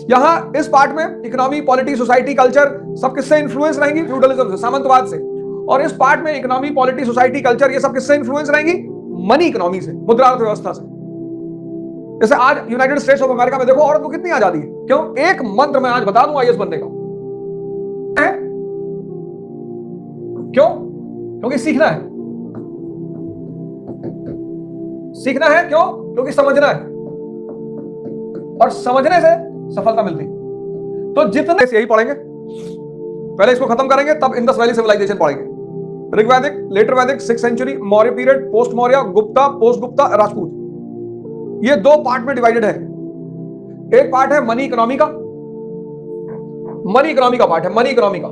यहां इस पार्ट में इकोनॉमी, पॉलिटी, सोसाइटी, कल्चर सब किससे इंफ्लुएंस रहेंगी? फ्यूडलिज्म से, सामंतवाद से। और इस पार्ट में इकोनॉमी, पॉलिटी, सोसाइटी, कल्चर ये सब किससे इंफ्लुएंस रहेंगी? मनी इकोनॉमी से, मुद्रा अर्थव्यवस्था से। जैसे आज यूनाइटेड स्टेट्स ऑफ अमेरिका में देखो औरत को कितनी आजादी है। क्यों? एक मंत्र में आज बता दूं आईएएस बनने का है। क्यों? क्योंकि सीखना है। सीखना है क्यों? क्योंकि समझना है, और समझने से सफलता मिलती। तो जितने यही पढ़ेंगे, पहले इसको खत्म करेंगे, तब इंडस वैली सिविलाइजेशन पढ़ेंगे। ऋग्वैदिक, later Vedic, 6th century, Maurya period, post Maurya, Gupta, post Gupta, Rajput. ये दो पार्ट में डिवाइडेड है। एक पार्ट है मनी इकोनॉमी का, मनी इकोनॉमी का पार्ट है, मनी इकोनॉमी का,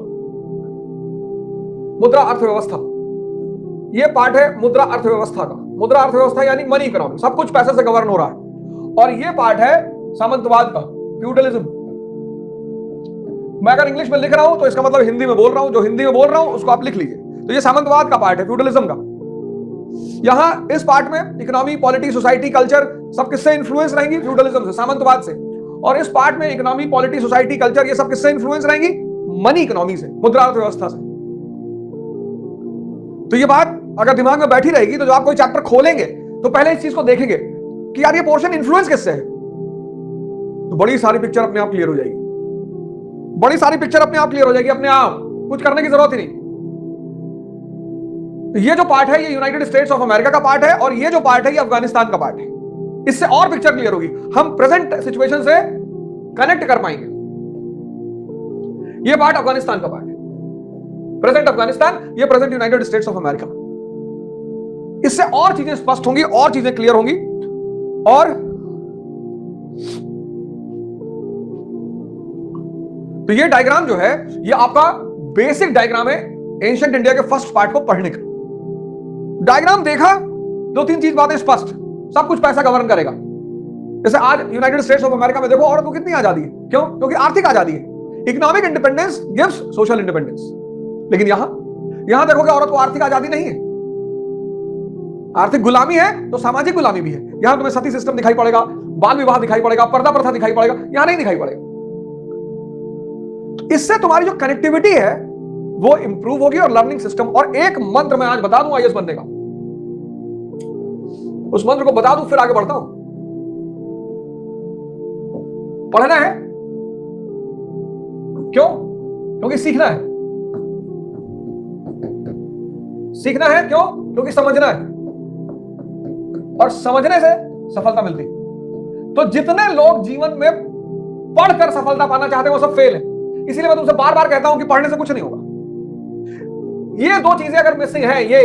मुद्रा अर्थव्यवस्था। ये पार्ट है मुद्रा अर्थव्यवस्था का। मुद्रा अर्थव्यवस्था यानी मनी इकोनॉमी, सब कुछ पैसे से गवर्न हो रहा है। और ये पार्ट है सामंतवाद का, फ्यूडलिज्म। मैं अगर इंग्लिश में लिख रहा हूं तो इसका मतलब हिंदी में बोल रहा हूं, जो हिंदी में बोल रहा हूं उसको आप लिख लीजिए। तो ये सामंतवाद का पार्ट है, फ्यूडलिज्म का। यहां इस पार्ट में इकोनॉमी, पॉलिटी, सोसाइटी, कल्चर सब किससे इंफ्लुएंस रहेंगी? फ्यूडलिज्म से, सामंतवाद से। और इस पार्ट में इकोनॉमी, पॉलिटी, सोसाइटी, कल्चर ये सब किससे इंफ्लुएंस रहेंगी? मनी इकोनॉमी से, मुद्रा अर्थव्यवस्था से। तो ये बात अगर दिमाग में बैठी रहेगी तो जब आप कोई चैप्टर खोलेंगे तो पहले इस चीज को देखेंगे कि यार ये पोर्शन इन्फ्लुएंस किससे है, तो बड़ी सारी पिक्चर अपने आप क्लियर हो जाएगी। बड़ी सारी पिक्चर अपने आप क्लियर हो जाएगी, अपने आप, कुछ करने की जरूरत ही नहीं। तो ये जो पार्ट है ये यूनाइटेड स्टेट्स ऑफ अमेरिका का पार्ट है, और ये जो पार्ट है ये अफगानिस्तान का पार्ट है। इससे और पिक्चर क्लियर होगी, हम प्रेजेंट सिचुएशन से कनेक्ट कर पाएंगे। ये पार्ट अफगानिस्तान का पार्ट है, प्रेजेंट अफगानिस्तान, ये present United states of America. इससे और चीजें स्पष्ट होंगी, और चीजें क्लियर होंगी। और तो ये डायग्राम जो है ये आपका बेसिक डायग्राम है एंशिएंट इंडिया के फर्स्ट पार्ट को पढ़ने का। डायग्राम देखा, दो तीन चीज बातें स्पष्ट, सब कुछ पैसा गवर्न करेगा। जैसे आज यूनाइटेड स्टेट्स ऑफ अमेरिका में देखो औरत को कितनी आजादी है। क्यों? क्योंकि आर्थिक आजादी है। Economic independence gives social independence. लेकिन यहां देखोगे औरत को आर्थिक आजादी नहीं है, आर्थिक गुलामी है, तो सामाजिक गुलामी भी है। यहां तुम्हें सती सिस्टम दिखाई पड़ेगा, बाल विवाह दिखाई पड़ेगा, पर्दा प्रथा दिखाई पड़ेगा, यहां नहीं दिखाई पड़ेगा। इससे तुम्हारी जो कनेक्टिविटी है वो इंप्रूव होगी, और लर्निंग सिस्टम। और एक मंत्र मैं आज बता दूं आईएएस बनने का, उस मंत्र को बता दूं फिर आगे बढ़ता हूं। पढ़ना है क्यों? क्योंकि सीखना है। सीखना है क्यों? क्योंकि समझना है, और समझने से सफलता मिलती। तो जितने लोग जीवन में पढ़कर सफलता पाना चाहते हैं वो सब फेल है। इसीलिए मैं तुमसे बार बार कहता हूं कि पढ़ने से कुछ नहीं होगा। ये दो चीजें अगर मिसिंग है, ये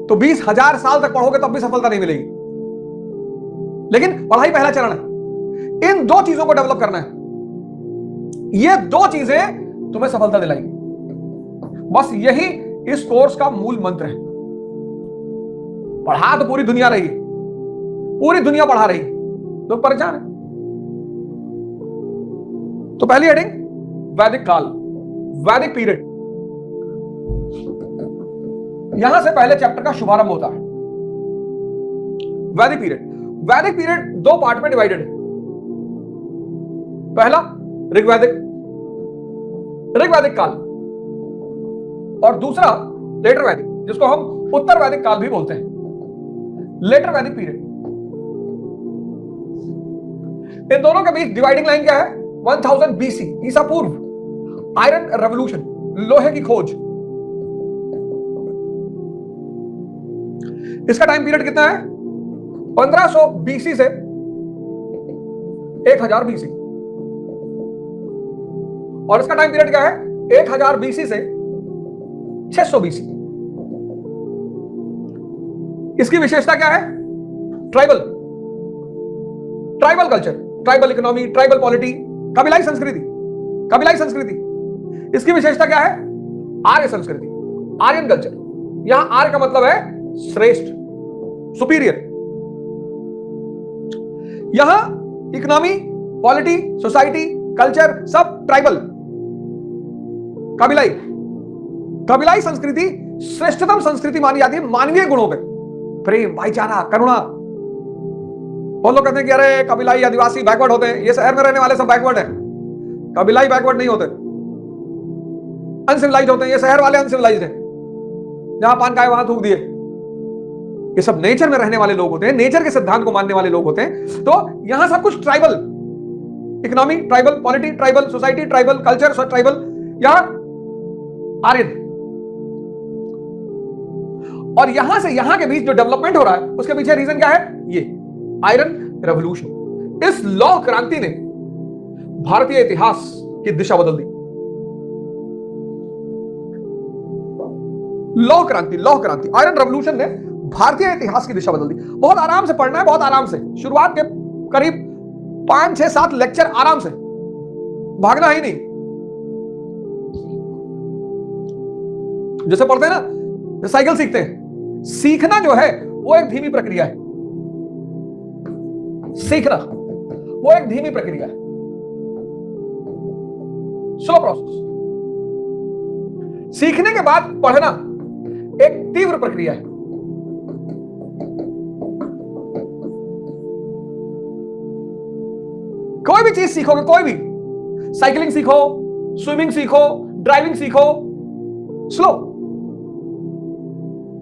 तो 20,000 साल तक पढ़ोगे तब भी सफलता नहीं मिलेगी। लेकिन पढ़ाई पहला चरण है, इन दो चीजों को डेवलप करना है। ये दो चीजें तुम्हें सफलता दिलाएंगी। बस यही इस कोर्स का मूल मंत्र है। पढ़ा तो पूरी दुनिया रही है, पूरी दुनिया पढ़ा रही है, लोग परेशान है। तो पहली हेडिंग वैदिक काल, वैदिक पीरियड। यहां से पहले चैप्टर का शुभारंभ होता है। वैदिक पीरियड, वैदिक पीरियड दो पार्ट में डिवाइडेड है। पहला ऋग्वैदिक, ऋग्वैदिक काल, और दूसरा लेटर वैदिक, जिसको हम उत्तर वैदिक काल भी बोलते हैं। लेटर वैदिक पीरियड, इन दोनों के बीच डिवाइडिंग लाइन क्या है? 1000 BC, ईसा पूर्व, आयरन रेवोल्यूशन, लोहे की खोज। इसका टाइम पीरियड कितना है? 1500 BC से 1000 BC। और इसका टाइम पीरियड क्या है? 1000 BC से 600 BC। इसकी विशेषता क्या है? Tribal, tribal culture, tribal economy, tribal polity, कबीलाई संस्कृति, कबीलाई संस्कृति। इसकी विशेषता क्या है? आर्य संस्कृति, आर्यन कल्चर। यहां आर्य का मतलब है श्रेष्ठ, सुपीरियर। यहां इकोनॉमी, पॉलिटी, सोसाइटी, कल्चर सब ट्राइबल, कबीलाई। कबीलाई संस्कृति श्रेष्ठतम संस्कृति मानी जाती है मानवीय गुणों पे, प्रेम, भाईचारा, करुणा। बहुत लोग कहते हैं कि अरे कबीलाई आदिवासी बैकवर्ड होते हैं। ये शहर में रहने वाले सब बैकवर्ड हैं, कबीलाई बैकवर्ड नहीं होते, अनसिविलाइज होते हैं। ये शहर वाले अनसिविलाइज हैं, जहां पान खाए वहां थूक दिए। ये सब नेचर में रहने वाले लोग होते हैं, नेचर के सिद्धांत को मानने वाले लोग होते हैं। तो यहां सब कुछ tribal economy, tribal polity, tribal society, tribal culture, tribal यहां आर्यन। और यहां से यहां के बीच जो डेवलपमेंट हो रहा है उसके पीछे रीजन क्या है? ये आयरन रेवोल्यूशन। इस लौह क्रांति ने भारतीय इतिहास की दिशा बदल दी। लौह क्रांति आयरन रेवोल्यूशन ने भारतीय इतिहास की दिशा बदल दी। बहुत आराम से पढ़ना है, बहुत आराम से। शुरुआत के करीब 5, 6, 7 लेक्चर आराम से, भागना ही नहीं। जैसे पढ़ते हैं ना, साइकिल सीखते हैं, सीखना जो है वो एक धीमी प्रक्रिया है। सीखना वो एक धीमी प्रक्रिया है, स्लो प्रोसेस। सीखने के बाद पढ़ना एक तीव्र प्रक्रिया है। कोई भी चीज सीखोगे, कोई भी, साइकिलिंग सीखो, स्विमिंग सीखो, ड्राइविंग सीखो, स्लो।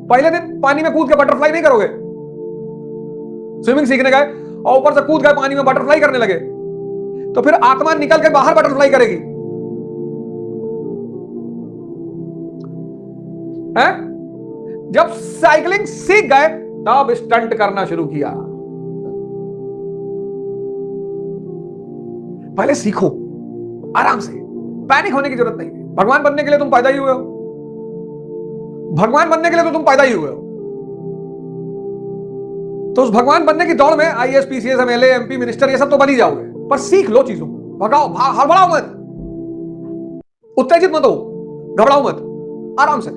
पहले दिन पानी में कूद के बटरफ्लाई नहीं करोगे। स्विमिंग सीखने गए और ऊपर से कूद गए पानी में, बटरफ्लाई करने लगे, तो फिर आत्मा निकल के बाहर बटरफ्लाई करेगी है? जब साइकिलिंग सीख गए तब स्टंट करना शुरू किया। पहले सीखो आराम से, पैनिक होने की जरूरत नहीं है। भगवान बनने के लिए तुम पैदा ही हुए हो, भगवान बनने के लिए तो तुम पैदा ही हुए हो। तो उस भगवान बनने की दौड़ में IAS, PCS, MLA, MP, minister ये सब तो बन ही जाओगे, पर सीख लो चीजों को। भगाओ, हड़बड़ाओ मत, उत्तेजित मत हो, घबराओ मत, आराम से।